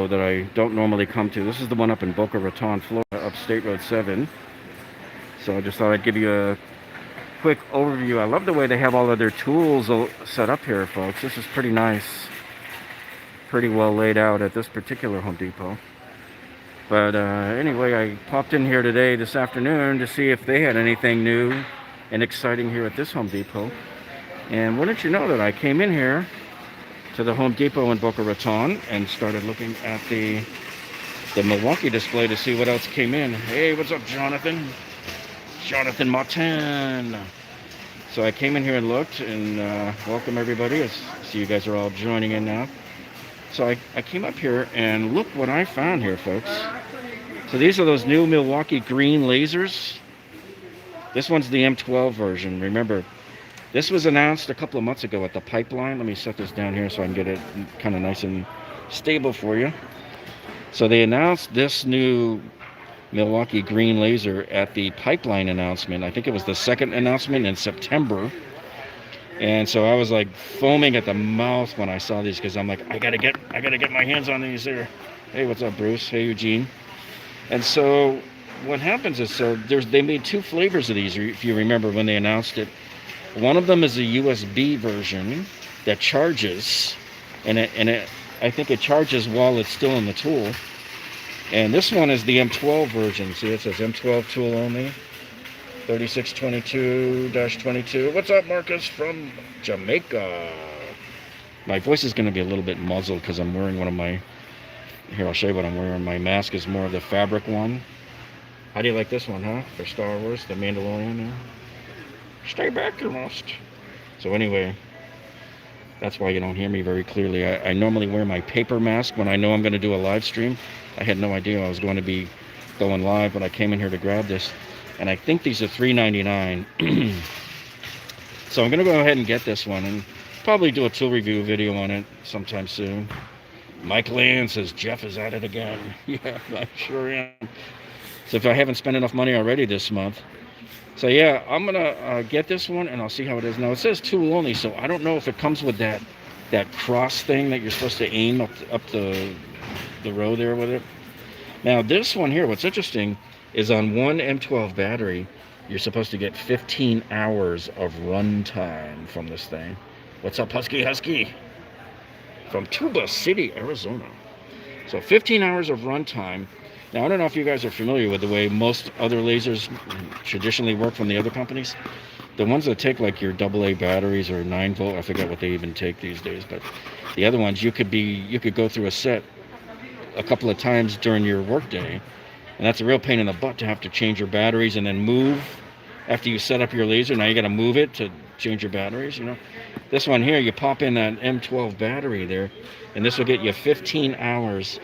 that I don't normally come to. This is the one up in Boca Raton, Florida, up State Road 7. So I just thought I'd give you a quick overview. I love the way they have all of their tools set up here, folks. This is pretty nice. Pretty well laid out at this particular Home Depot. But anyway, I popped in here today, this afternoon, to see if they had anything new and exciting here at this Home Depot. And wouldn't you know that I came in here to the Home Depot in Boca Raton and started looking at the Milwaukee display to see what else came in. Hey, what's up, Jonathan? Jonathan Martin. So I came in here and looked, and welcome everybody. I see you guys are all joining in now. So I came up here and look what I found here, folks. So these are those new Milwaukee green lasers. This one's the M12 version. Remember, this was announced a couple of months ago at the Pipeline. Let me set this down here so I can get it kind of nice and stable for you. So they announced this new Milwaukee green laser at the Pipeline announcement. I think it was the second announcement in September. And so I was like foaming at the mouth when I saw these, because I'm like, I gotta get my hands on these here. Hey, what's up, Bruce? Hey, Eugene. And so what happens is, they made two flavors of these, if you remember when they announced it. One of them is a USB version that charges, and I think it charges while it's still in the tool. And this one is the M12 version. See, it says M12 tool only. 3622-22. What's up, Marcus from Jamaica? My voice is going to be a little bit muzzled because I'm wearing one of my... Here, I'll show you what I'm wearing. My mask is more of the fabric one. How do you like this one, huh? For Star Wars, the Mandalorian. Stay back, you must. So anyway, that's why you don't hear me very clearly. I normally wear my paper mask when I know I'm going to do a live stream. I had no idea I was going to be going live, but I came in here to grab this. And I think these are $3.99. So I'm going to go ahead and get this one and probably do a tool review video on it sometime soon. Mike Land says, Jeff is at it again. Yeah, I sure am. So if I haven't spent enough money already this month. So yeah, I'm going to get this one and I'll see how it is. Now it says tool only, so I don't know if it comes with that cross thing that you're supposed to aim up the row there with it. Now this one here, what's interesting, is on one M12 battery, you're supposed to get 15 hours of run time from this thing. What's up, Husky? From Tuba City, Arizona. So 15 hours of run time. Now, I don't know if you guys are familiar with the way most other lasers traditionally work from the other companies. The ones that take like your AA batteries or 9 volt, I forget what they even take these days, but the other ones, you could go through a set a couple of times during your workday. And that's a real pain in the butt to have to change your batteries and then move after you set up your laser. Now you got to move it to change your batteries, you know. This one here, you pop in that M12 battery there, and this will get you 15 hours.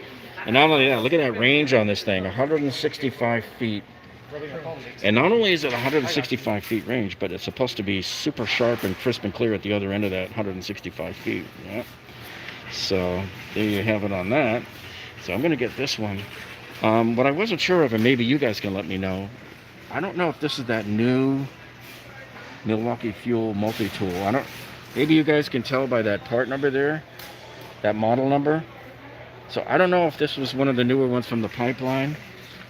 And not only that, look at that range on this thing, 165 feet. And not only is it 165 feet range, but it's supposed to be super sharp and crisp and clear at the other end of that 165 feet. Yeah. So there you have it on that. So I'm going to get this one. What I wasn't sure of, and maybe you guys can let me know, I don't know if this is that new Milwaukee Fuel multi-tool. Maybe you guys can tell by that part number there, that model number. So I don't know if this was one of the newer ones from the Pipeline,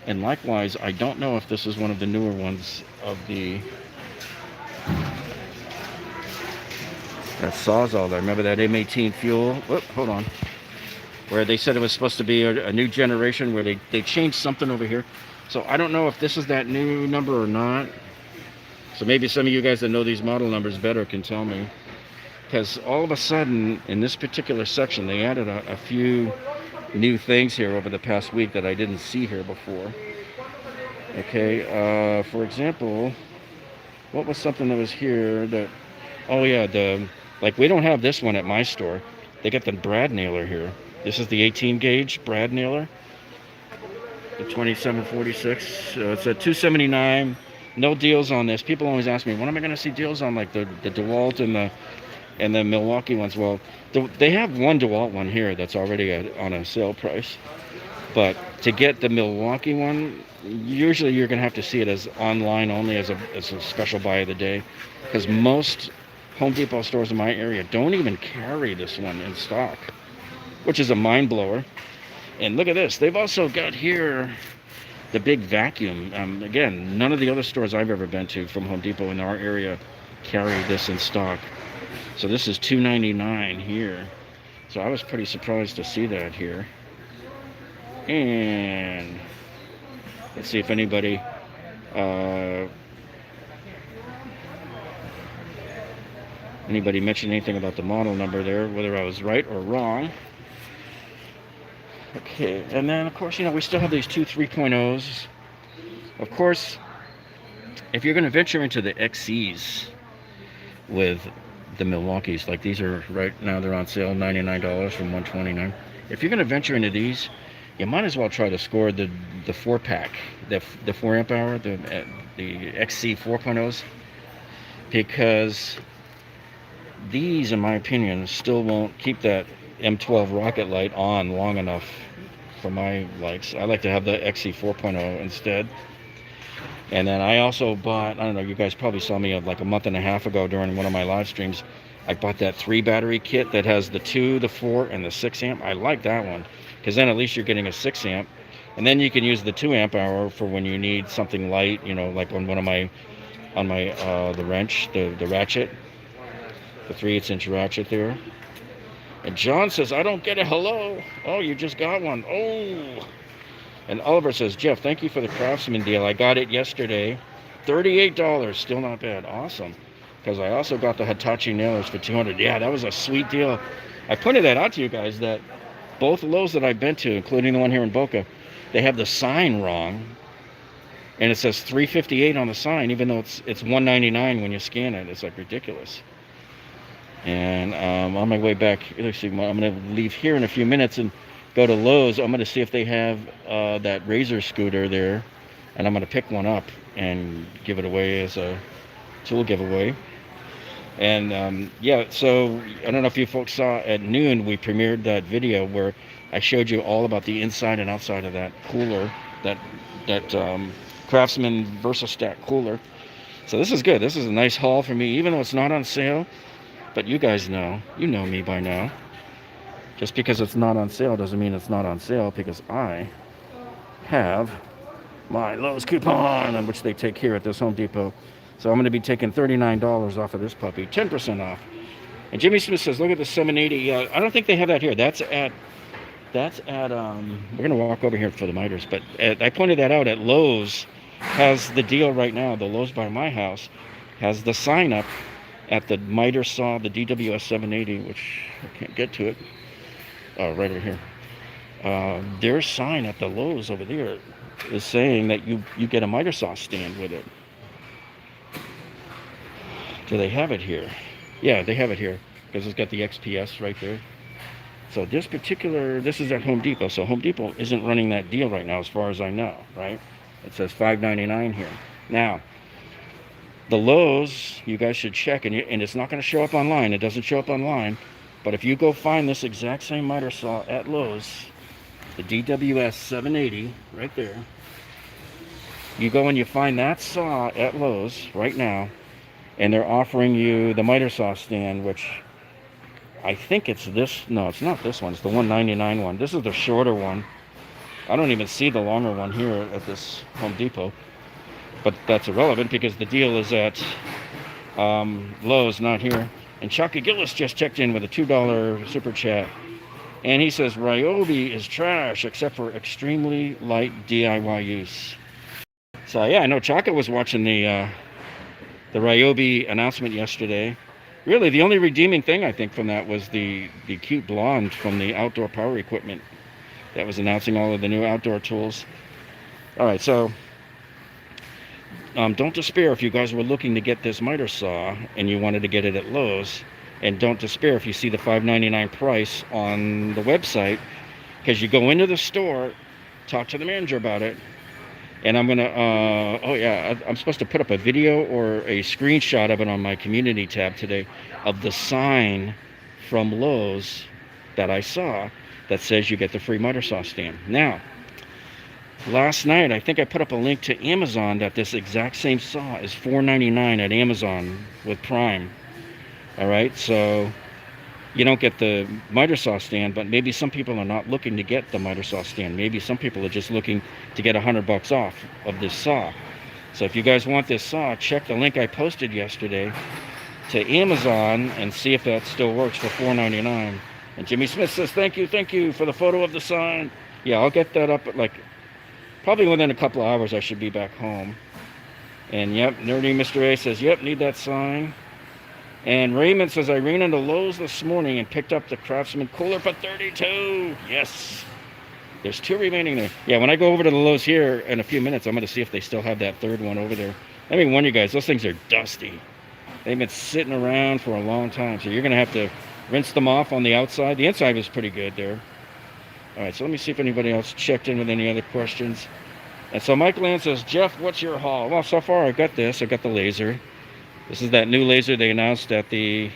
and likewise, I don't know if this is one of the newer ones of that Sawzall there. Remember that M18 Fuel? Whoop, hold on. Where they said it was supposed to be a new generation, where they changed something over here. So I don't know if this is that new number or not. So maybe some of you guys that know these model numbers better can tell me. Because all of a sudden, in this particular section, they added a few new things here over the past week that I didn't see here before. Okay, for example, what was something that was here that... Oh yeah, like we don't have this one at my store. They got the brad nailer here. This is the 18 gauge brad nailer, the 2746. It's at $279. No deals on this. People always ask me, when am I going to see deals on like the Dewalt and the Milwaukee ones? Well, they have one Dewalt one here that's already on a sale price. But to get the Milwaukee one, usually you're going to have to see it as online only, as a special buy of the day, because most Home Depot stores in my area don't even carry this one in stock, which is a mind blower. And look at this. They've also got here the big vacuum. Again, none of the other stores I've ever been to from Home Depot in our area carry this in stock. So this is $2.99 here. So I was pretty surprised to see that here. And let's see if anybody mentioned anything about the model number there, whether I was right or wrong. Okay, and then of course, we still have these two 3.0s. Of course, if you're going to venture into the XCs with the Milwaukees, like these are right now, they're on sale, $99 from $129. If you're going to venture into these, you might as well try to score the 4-pack, the 4 amp hour, the XC 4.0s, because these, in my opinion, still won't keep that M12 rocket light on long enough for my likes. I like to have the XC 4.0 instead. And then I also bought, I don't know, you guys probably saw me like a month and a half ago during one of my live streams. I bought that 3 battery kit that has the 2, the 4, and the 6 amp. I like that one because then at least you're getting a 6 amp. And then you can use the 2 amp hour for when you need something light, like on one of my, the wrench, the ratchet, the 3/8" ratchet there. And John says, I don't get a hello. Oh, you just got one. Oh. And Oliver says, Jeff, thank you for the Craftsman deal. I got it yesterday. $38. Still not bad. Awesome. Because I also got the Hitachi nailers for $200. Yeah, that was a sweet deal. I pointed that out to you guys that both Lowe's that I've been to, including the one here in Boca, they have the sign wrong. And it says $358 on the sign, even though it's $199 when you scan it. It's like ridiculous. And on my way back, let's see, I'm going to leave here in a few minutes and go to Lowe's. I'm going to see if they have that Razor scooter there, and I'm going to pick one up and give it away as a tool giveaway. And yeah, so I don't know if you folks saw at noon, we premiered that video where I showed you all about the inside and outside of that cooler, that Craftsman VersaStack cooler. So this is good. This is a nice haul for me, even though it's not on sale. But you guys know, you know me by now. Just because it's not on sale doesn't mean it's not on sale, because I have my Lowe's coupon, which they take here at this Home Depot. So I'm going to be taking $39 off of this puppy, 10% off. And Jimmy Smith says, look at the 780. I don't think they have that here. That's at we're going to walk over here for the miters, but I pointed that out at Lowe's. Has the deal right now. The Lowe's by my house has the sign up at the miter saw, the DWS 780, which I can't get to it. Right over here. Their sign at the Lowe's over there is saying that you get a miter saw stand with it. Do they have it here? Yeah, they have it here because it's got the XPS right there. So this is at Home Depot. So Home Depot isn't running that deal right now as far as I know, right? It says $5.99 here. Now, the Lowe's, you guys should check, and it's not going to show up online. It doesn't show up online. But if you go find this exact same miter saw at Lowe's, the DWS 780 right there, you go and you find that saw at Lowe's right now, and they're offering you the miter saw stand, which I think it's this. No, it's not this one. It's the $199 one. This is the shorter one. I don't even see the longer one here at this Home Depot. But that's irrelevant because the deal is at Lowe's, not here. And Chucky Gillis just checked in with a $2 super chat. And he says, Ryobi is trash except for extremely light DIY use. So yeah, I know Chaka was watching the Ryobi announcement yesterday. Really, the only redeeming thing I think from that was the cute blonde from the Outdoor Power Equipment that was announcing all of the new outdoor tools. All right, so don't despair if you guys were looking to get this miter saw and you wanted to get it at Lowe's. And don't despair if you see the $5.99 price on the website, because you go into the store, talk to the manager about it. And I'm gonna, I'm supposed to put up a video or a screenshot of it on my community tab today of the sign from Lowe's that I saw that says you get the free miter saw stand. Now, last night, I think I put up a link to Amazon that this exact same saw is $4.99 at Amazon with Prime. All right, so you don't get the miter saw stand, but maybe some people are not looking to get the miter saw stand. Maybe some people are just looking to get $100 off of this saw. So if you guys want this saw, check the link I posted yesterday to Amazon and see if that still works for $4.99. And Jimmy Smith says, thank you for the photo of the sign. Yeah, I'll get that up at like, probably within a couple of hours I should be back home. And yep, Nerdy Mr. A says, yep, need that sign. And Raymond says, I ran into Lowe's this morning and picked up the Craftsman cooler for $32. Yes. There's 2 remaining there. Yeah, when I go over to the Lowe's here in a few minutes, I'm going to see if they still have that third one over there. Let me warn you guys, those things are dusty. They've been sitting around for a long time, so you're going to have to rinse them off on the outside. The inside was pretty good there. All right, so let me see if anybody else checked in with any other questions. And so Mike Land says, Jeff, what's your haul? Well, so far I've got this. I've got the laser. This is that new laser they announced at the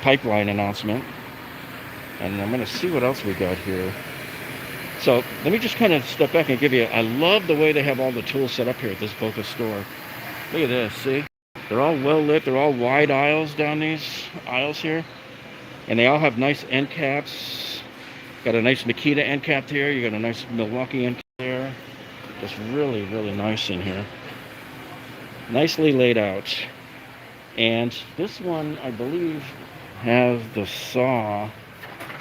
pipeline announcement. And I'm going to see what else we got here. So let me just kind of step back and give you, I love the way they have all the tools set up here at this Boca store. Look at this, see? They're all well lit. They're all wide aisles down these aisles here. And they all have nice end caps. Got a nice Makita end cap here. You got a nice Milwaukee end cap there. Just really, really nice in here. Nicely laid out. And this one, I believe, has the saw.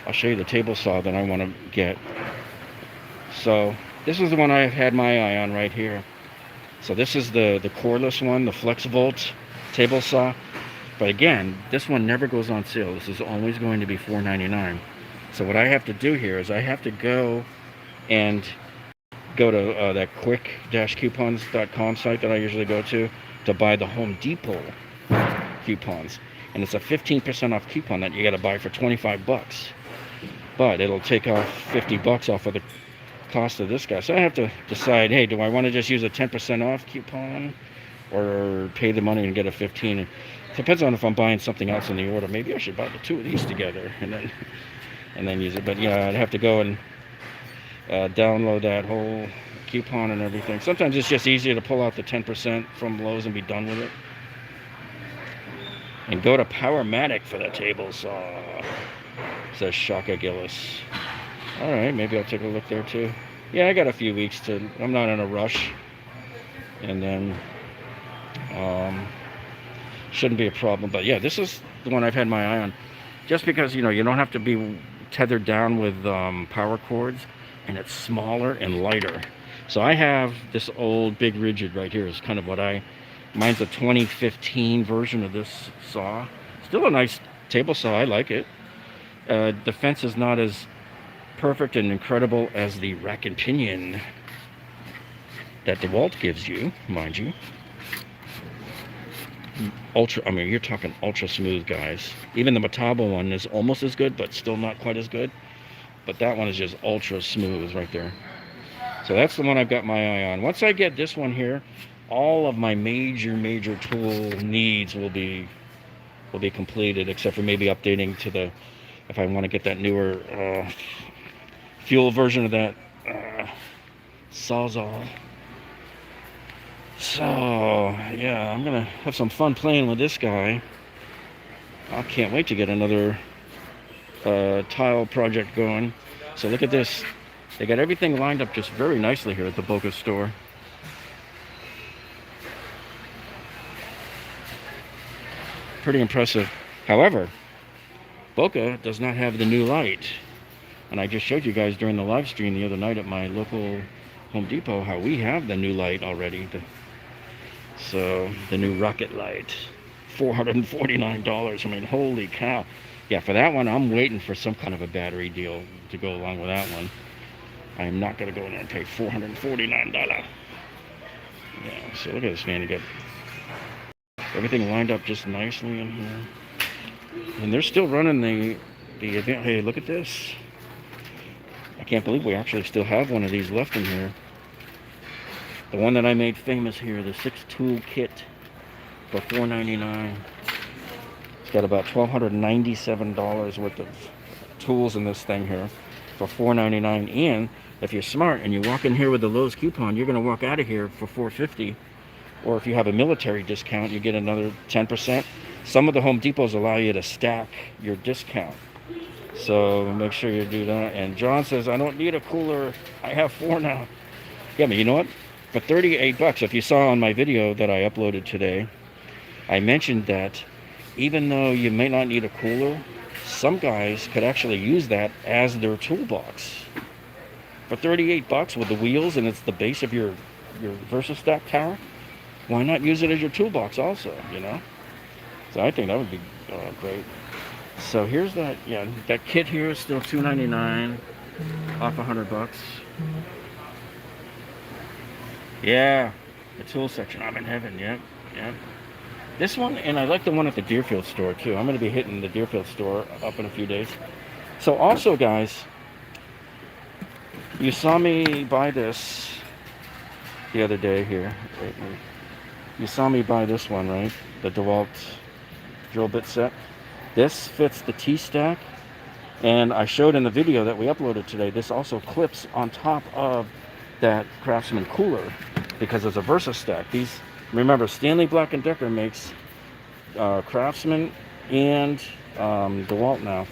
I'll show you the table saw that I want to get. So this is the one I've had my eye on right here. So this is the cordless one, the FlexVolt table saw. But again, this one never goes on sale. This is always going to be $4.99. So what I have to do here is I have to go to that quick-coupons.com site that I usually go to buy the Home Depot coupons. And it's a 15% off coupon that you got to buy for $25. But it'll take off $50 off of the cost of this guy. So I have to decide, hey, do I want to just use a 10% off coupon or pay the money and get a 15? It depends on if I'm buying something else in the order. Maybe I should buy the 2 of these together and then use it. But yeah, I'd have to go and download that whole coupon and everything. Sometimes it's just easier to pull out the 10% from Lowe's and be done with it. And go to Powermatic for the table saw, says Shaka Gillis. All right, maybe I'll take a look there too. Yeah, I got a few weeks I'm not in a rush. And then shouldn't be a problem. But yeah, this is the one I've had my eye on. Just because, you don't have to be tethered down with power cords, and it's smaller and lighter. So I have this old Big Rigid right here. Is kind of what mine's a 2015 version of this saw. Still a nice table saw. I like it. The fence is not as perfect and incredible as the rack and pinion that Dewalt gives you, mind you. You're talking ultra smooth, guys. Even the Metabo one is almost as good, but still not quite as good. But that one is just ultra smooth right there. So that's the one I've got my eye on. Once I get this one here, all of my major tool needs will be completed, except for maybe updating to if I want to get that newer fuel version of that Sawzall. So yeah, I'm gonna have some fun playing with this guy. I can't wait to get another tile project going. So look at this. They got everything lined up just very nicely here at the Boca store. Pretty impressive. However, Boca does not have the new light. And I just showed you guys during the live stream the other night at my local Home Depot how we have the new light already. So the new rocket light, $449. I mean, holy cow. Yeah, for that one, I'm waiting for some kind of a battery deal to go along with that one. I am not going to go in there and pay $449. Yeah, so look at this, man. You got everything lined up just nicely in here. And they're still running the event. Hey, look at this. I can't believe we actually still have one of these left in here. The one that I made famous here, the 6-tool kit for $4.99. It's got about $1,297 worth of tools in this thing here for $4.99. And if you're smart and you walk in here with the Lowe's coupon, you're going to walk out of here for $4.50. Or if you have a military discount, you get another 10%. Some of the Home Depots allow you to stack your discount. So make sure you do that. And John says, I don't need a cooler. I have 4 now. Yeah, but you know what? For 38 bucks, if you saw on my video that I uploaded today, I mentioned that even though you may not need a cooler, some guys could actually use that as their toolbox. For 38 bucks with the wheels, and it's the base of your VersaStack tower, why not use it as your toolbox also, you know? So I think that would be great. So here's that, yeah, that kit here is still $2.99 off $100. Yeah, the tool section, I'm in heaven, yep. This one, and I like the one at the Deerfield store too. I'm going to be hitting the Deerfield store up in a few days. So also, guys, you saw me buy this the other day here. You saw me buy this one, right? The Dewalt drill bit set. This fits the T-stack, and I showed in the video that we uploaded today, this also clips on top of that Craftsman cooler because it's a VersaStack. These, remember, Stanley Black & Decker makes Craftsman and DeWalt now,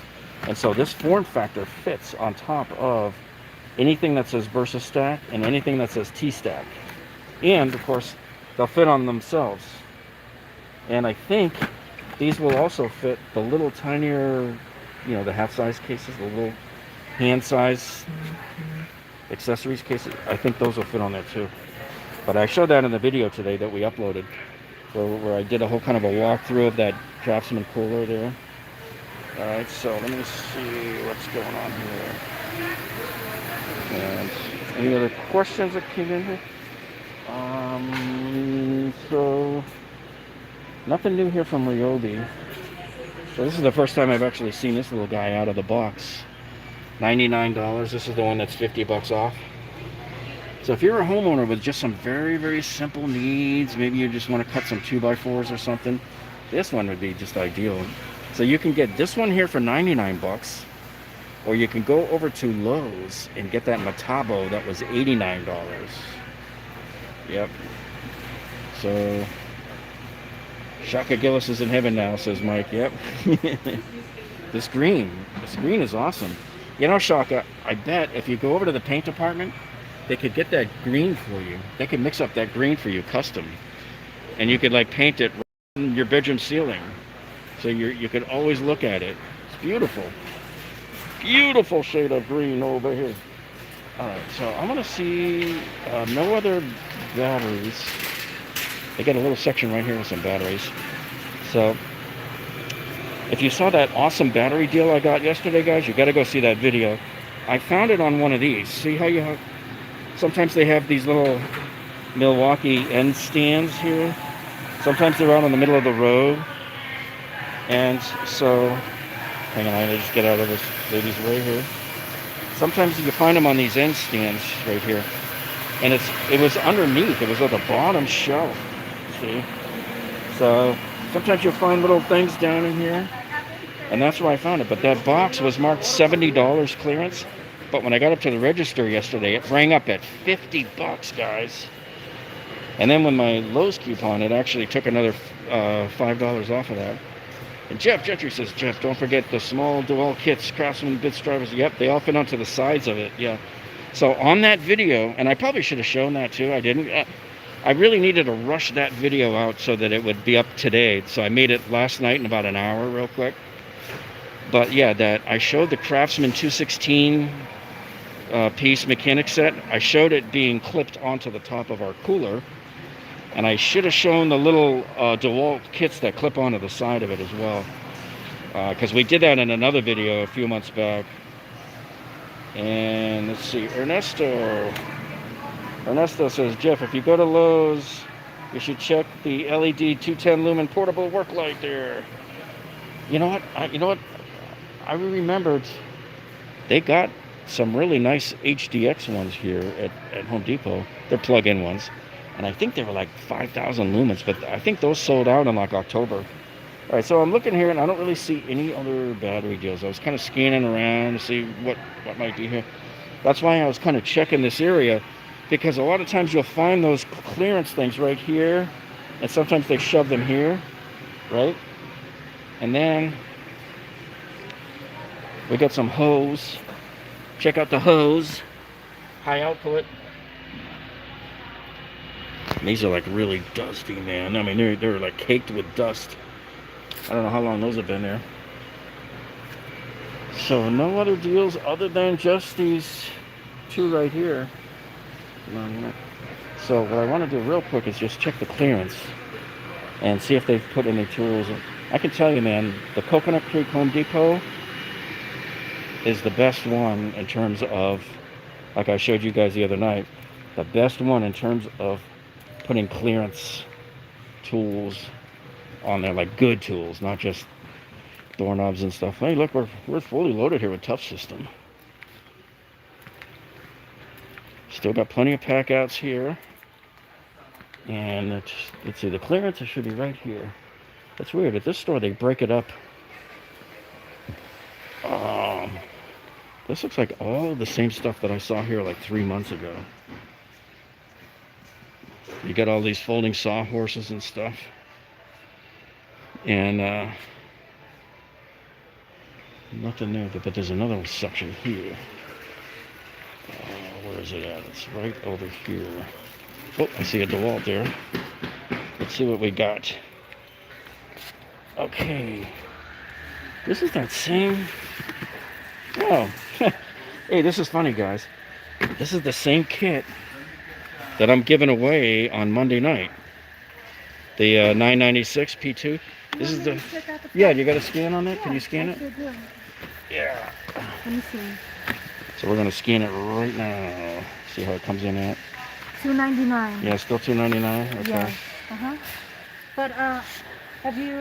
and so this form factor fits on top of anything that says VersaStack and anything that says T-stack, and of course they'll fit on themselves. And I think these will also fit the little tinier, you know, the half-size cases, the little hand-size accessories cases. I think those will fit on there too. But I showed that in the video today that we uploaded, where I did a whole kind of a walkthrough of that Craftsman cooler there. All right, so let me see what's going on here. And any other questions that came in here? So nothing new here from Ryobi. So this is the first time I've actually seen this little guy out of the box. $99. This is the one that's 50 bucks off. So if you're a homeowner with just some very, very simple needs, maybe you just want to cut some 2x4s or something, this one would be just ideal. So you can get this one here for 99 bucks, or you can go over to Lowe's and get that Metabo that was $89. Yep. So Shaka Gillis is in heaven now, says Mike. Yep. This green is awesome. You know, Shaka, I bet if you go over to the paint department, they could get that green for you. They could mix up that green for you custom, and you could like paint it in your bedroom ceiling, so you could always look at it. It's beautiful, beautiful shade of green over here. All right, so I'm gonna see no other batteries. They got a little section right here with some batteries. So if you saw that awesome battery deal I got yesterday, guys, you got to go see that video. I found it on one of these. See how you have, sometimes they have these little Milwaukee end stands here. Sometimes they're out in the middle of the road. And so, hang on, I just get out of this lady's way here. Sometimes you find them on these end stands right here. And it was underneath. It was at the bottom shelf. See? So sometimes you'll find little things down in here. And that's where I found it. But that box was marked $70 clearance. But when I got up to the register yesterday, it rang up at 50 bucks, guys. And then with my Lowe's coupon, it actually took another $5 off of that. And Jeff Gentry says, Jeff, don't forget the small Dewalt kits, Craftsman bits drivers. Yep, they all fit onto the sides of it. Yeah. So on that video, and I probably should have shown that too. I didn't. I really needed to rush that video out so that it would be up today. So I made it last night in about an hour real quick. But yeah, that I showed the Craftsman 216 piece mechanic set. I showed it being clipped onto the top of our cooler. And I should have shown the little DeWalt kits that clip onto the side of it as well. Because we did that in another video a few months back. And let's see, Ernesto says, Jeff, if you go to Lowe's, you should check the LED 210 lumen portable work light there. You know what? I remembered they got some really nice HDX ones here at Home Depot. They're plug-in ones. And I think they were like 5,000 lumens, but I think those sold out in like October. All right, so I'm looking here, and I don't really see any other battery deals. I was kind of scanning around to see what might be here. That's why I was kind of checking this area, because a lot of times you'll find those clearance things right here, and sometimes they shove them here, right? And then we got some hose. Check out the hose. High output. And these are like really dusty, man. I mean, they're like caked with dust. I don't know how long those have been there. So no other deals other than just these two right here. So what I want to do real quick is just check the clearance and see if they've put any tools in. I can tell you, man, the Coconut Creek Home Depot is the best one in terms of, like I showed you guys the other night, the best one in terms of putting clearance tools on there, like good tools, not just doorknobs and stuff. Hey, look, we're fully loaded here with Tough System. Still got plenty of pack outs here. And let's see, the clearance should be right here. That's weird. At this store, they break it up. This looks like all the same stuff that I saw here like 3 months ago. You got all these folding sawhorses and stuff. And nothing there, but there's another section here. Where is it at? It's right over here. Oh, I see a Dewalt there. Let's see what we got. Okay. This is that same... Oh. Hey, this is funny, guys. This is the same kit that I'm giving away on Monday night. The 996 P2. This is the... Yeah, you got a scan on that? Can you scan it? Yeah. Let me see. So we're going to scan it right now. See how it comes in at. $2.99. Yeah, still $2.99. Okay. Yeah. But have you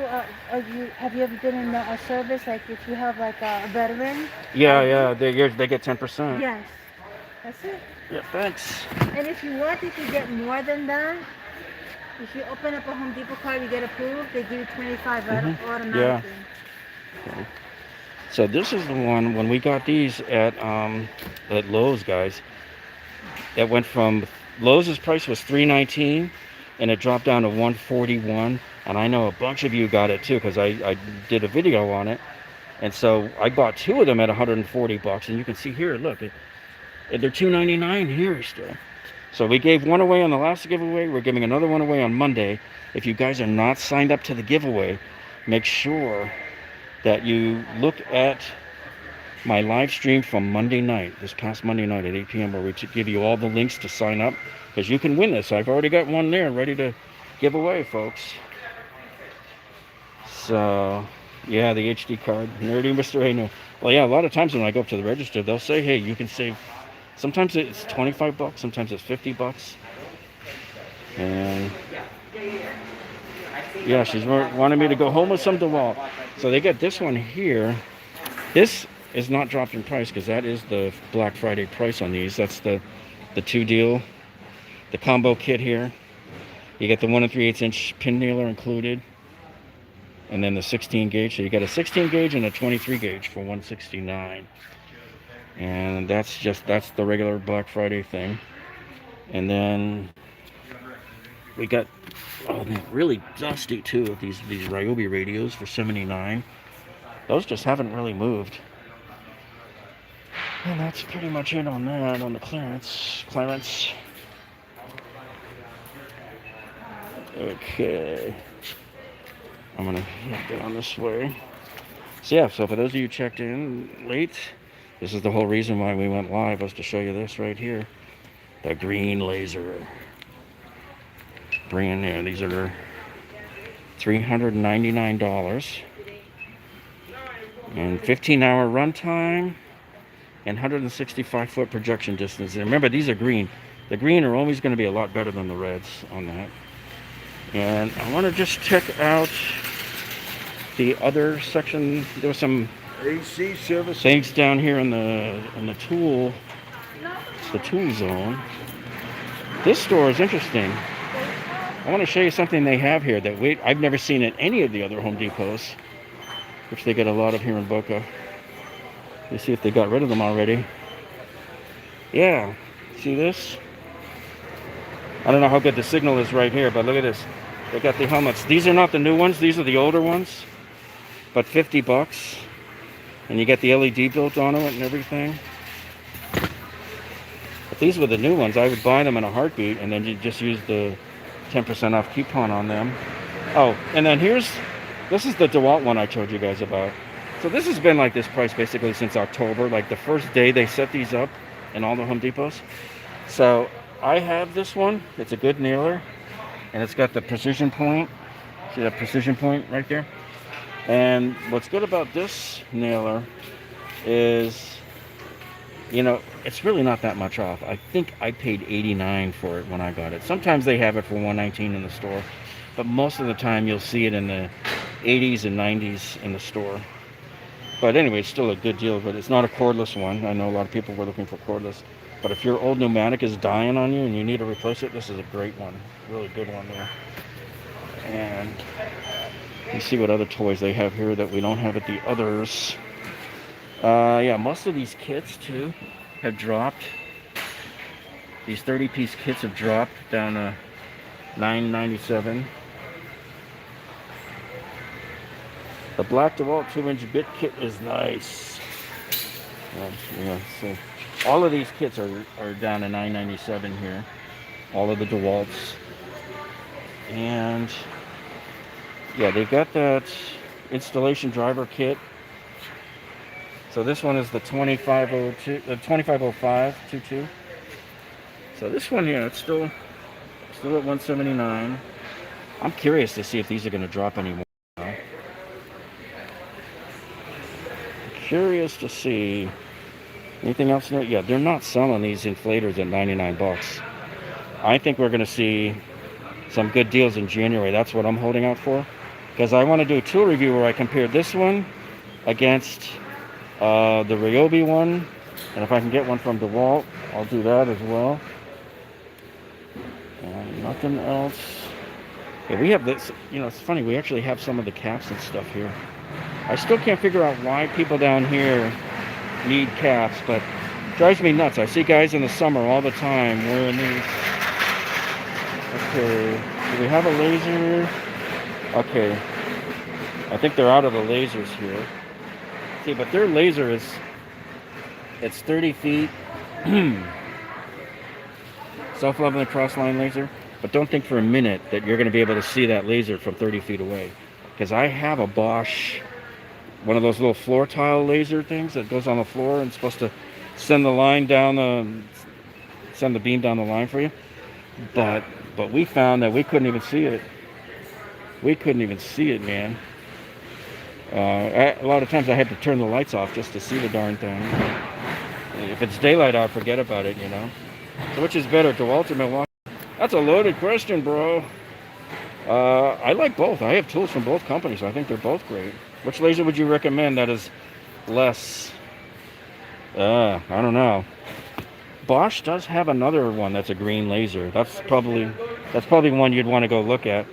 ever been in a service, like if you have like a veteran? Yeah, they get 10%. Yes. That's it. Yeah, thanks. And if you want, you can get more than that. If you open up a Home Depot card, you get approved. They give you 25 automatically. Yeah. Okay. So this is the one when we got these at Lowe's, guys. It went from Lowe's price was $319, and it dropped down to $141. And I know a bunch of you got it too because I did a video on it. And so I bought two of them at $140, and you can see here, look, they're $2.99 here still. So we gave one away on the last giveaway. We're giving another one away on Monday. If you guys are not signed up to the giveaway, make sure that you look at my live stream from Monday night, this past Monday night at 8 p.m. where we give you all the links to sign up, because you can win this. I've already got one there ready to give away, folks. So, yeah, the HD card. Nerdy Mr. A. No. Well, yeah, a lot of times when I go up to the register, they'll say, hey, you can save. Sometimes it's $25, sometimes it's $50. And yeah, she's wanting me to go home with some Dewalt. So they got this one here. This is not dropped in price because that is the Black Friday price on these. That's the two deal, the combo kit here. You get the 1 3/8 inch pin nailer included, and then the 16 gauge. So you got a 16 gauge and a 23 gauge for $169. And that's the regular Black Friday thing. And then we got, oh man, really dusty too of these Ryobi radios for $79. Those just haven't really moved. And that's pretty much it on that, on the clearance. Okay. I'm gonna get on this way. So yeah, so for those of you checked in late, this is the whole reason why we went live, was to show you this right here. The green laser. Brand new. These are $399. And 15-hour runtime. And 165-foot projection distance. And remember, these are green. The green are always going to be a lot better than the reds on that. And I want to just check out the other section. There was some AC service things down here in the tool zone. This store is interesting. I want to show you something they have here that I've never seen at any of the other Home Depots, which they get a lot of here in Boca. Let's see if they got rid of them already. Yeah, see this? I don't know how good the signal is right here, but look at this. They got the helmets. These are not the new ones. These are the older ones. but 50 bucks. And you get the LED built onto it and everything. If these were the new ones, I would buy them in a heartbeat, and then you just use the 10% off coupon on them. Oh, and then this is the Dewalt one I told you guys about. So this has been like this price basically since October, like the first day they set these up in all the Home Depots. So I have this one. It's a good nailer, and it's got the precision point. See that precision point right there? And what's good about this nailer is, you know, it's really not that much off. I think I paid $89 for it when I got it. Sometimes they have it for $119 in the store, but most of the time you'll see it in the 80s and 90s in the store. But anyway, it's still a good deal, but it's not a cordless one. I know a lot of people were looking for cordless. But if your old pneumatic is dying on you and you need to replace it, this is a great one. Really good one there. And you see what other toys they have here that we don't have at the others. Yeah, most of these kits too have dropped. These 30-piece kits have dropped down to $9.97. The black Dewalt 2-inch bit kit is nice. Yeah, so all of these kits are down to $9.97 here. All of the Dewalts. And yeah, they've got that installation driver kit. So this one is the 2505 So this one here, it's still at $179. I'm curious to see if these are going to drop anymore. Curious to see anything else new. Yeah, they're not selling these inflators at 99 bucks. I think we're going to see some good deals in January. That's what I'm holding out for, because I want to do a tool review where I compare this one against the Ryobi one, and if I can get one from Dewalt, I'll do that as well. And nothing else. Yeah, we have this. You know, it's funny. We actually have some of the caps and stuff here. I still can't figure out why people down here need caps, but it drives me nuts. I see guys in the summer all the time wearing these. Okay, do we have a laser? Okay, I think they're out of the lasers here. See, but their laser it's 30 feet. Self-leveling cross-line laser. But don't think for a minute that you're going to be able to see that laser from 30 feet away. Because I have a Bosch, one of those little floor tile laser things that goes on the floor and it's supposed to send the line down send the beam down the line for you. But we found that we couldn't even see it. We couldn't even see it, man. A lot of times I had to turn the lights off just to see the darn thing. If it's daylight out, forget about it, you know. So which is better, Dewalt or Milwaukee? That's a loaded question, bro. I like both. I have tools from both companies, so I think they're both great. Which laser would you recommend that is less? I don't know. Bosch does have another one that's a green laser. That's probably one you'd want to go look at.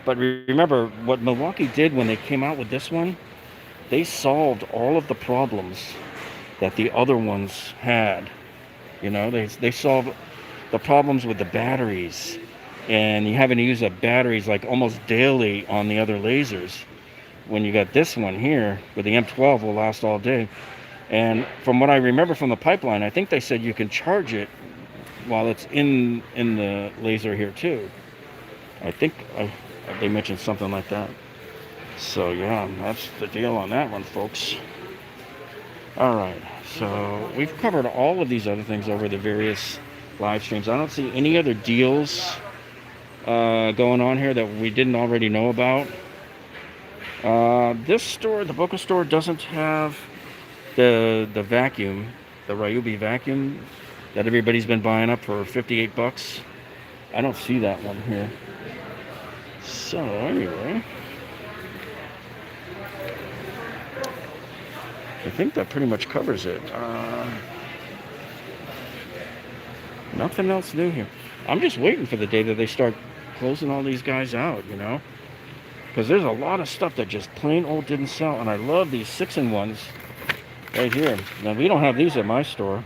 But remember, what Milwaukee did when they came out with this one, they solved all of the problems that the other ones had. You know, they solved the problems with the batteries. And you having to use up batteries like almost daily on the other lasers. When you got this one here, with the M12 will last all day. And from what I remember from the pipeline, I think they said you can charge it while it's in the laser here too. I think they mentioned something like that. So yeah, that's the deal on that one, folks. All right, so we've covered all of these other things over the various live streams. I don't see any other deals going on here that we didn't already know about. This store, the Boca store, doesn't have the vacuum, the Ryobi vacuum that everybody's been buying up for 58 bucks. I don't see that one here. So anyway, I think that pretty much covers it. Nothing else new here. I'm just waiting for the day that they start closing all these guys out, you know, because there's a lot of stuff that just plain old didn't sell, and I love these 6-in-1s right here. Now we don't have these at my store.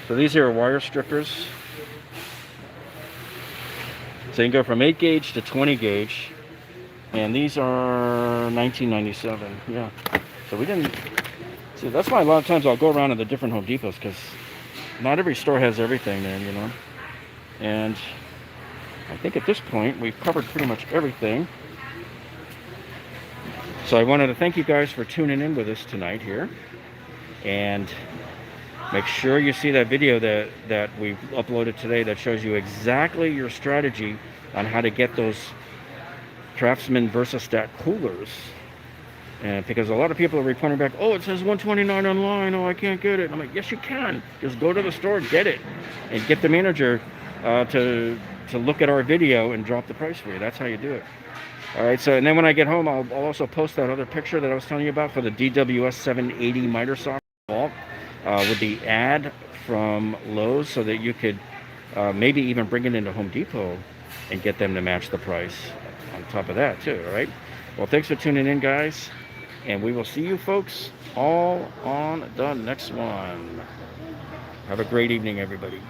So these here are wire strippers. So you can go from 8 gauge to 20 gauge. And these are $19.97. Yeah. So we didn't see. That's why a lot of times I'll go around to the different Home Depots, because not every store has everything there, you know. And I think at this point we've covered pretty much everything. So I wanted to thank you guys for tuning in with us tonight here. And make sure you see that video that we've uploaded today that shows you exactly your strategy on how to get those Craftsman VersaStat coolers. And because a lot of people are reporting back, oh, it says $129 online, oh, I can't get it. I'm like, yes, you can. Just go to the store, get it, and get the manager to look at our video and drop the price for you. That's how you do it. All right, so, and then when I get home, I'll also post that other picture that I was telling you about for the DWS 780 miter saw with the ad from Lowe's, so that you could maybe even bring it into Home Depot and get them to match the price on top of that too. All right, well, thanks for tuning in, guys, and we will see you folks all on the next one. Have a great evening, everybody.